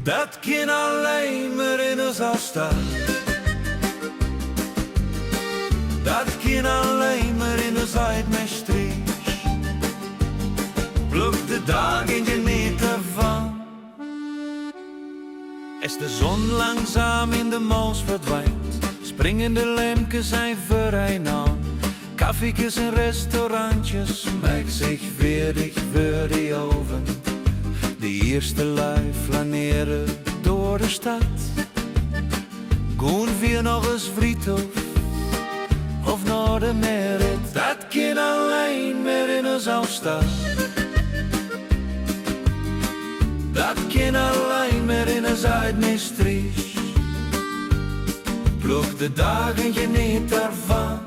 Dat kan alleen maar in ons afstaan. Dat kan alleen maar in ons uit met strijd. Pluk de dag in je niet ervan. Als de zon langzaam in de mals verdwijnt, springen de lemken zijn verein aan. Kaffiekes en restaurantjes maakt zich veerdig voor die oven. De eerste lui flaneren door de stad. Gaan we nog eens friethof of naar de Merit. Dat kan alleen maar in ons afstaan. Dat kan alleen maar in ons uitmeestries. Pluk de dagen geniet daarvan.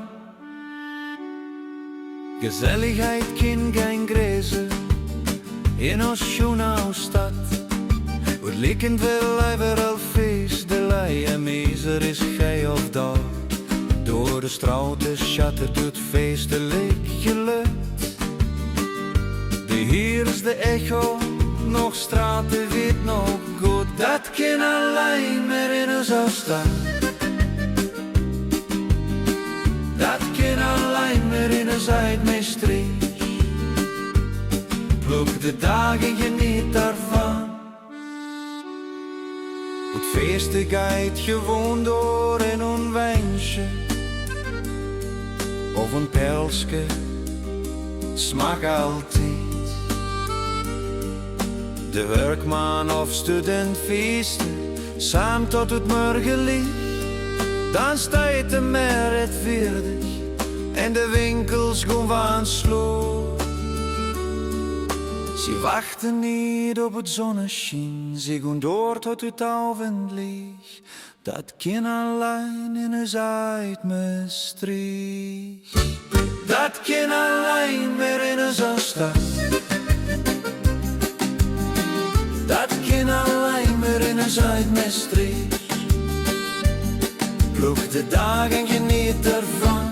Gezelligheid kan geen grezen in ons journaalstad. Het likken wel overal feest, de lei en meester is gij of daar. Door de straten schattert het feestelijk geluid. De hier is de echo, nog straten wit nog goed. Dat kan alleen maar in ons afstaan. Dat kan alleen maar in ons uitmeestries. Pluk de dagen geniet daarvan. Het feeste gaat gewoon door in een wijntje of een pelske, smaakt altijd. De werkman of student feesten, samen tot het morgenlicht. Dan staat de Merit veerdig en de winkels gaan van sloot. Ze wachten niet op het zonneschijn, ze gaan door tot het avondlicht. Dat kan alleen in ons uitmeestries. Dat kan alleen maar in ons afstaan. Dat kan alleen maar in ons uitmeestries. Pluk de dagen geniet ervan.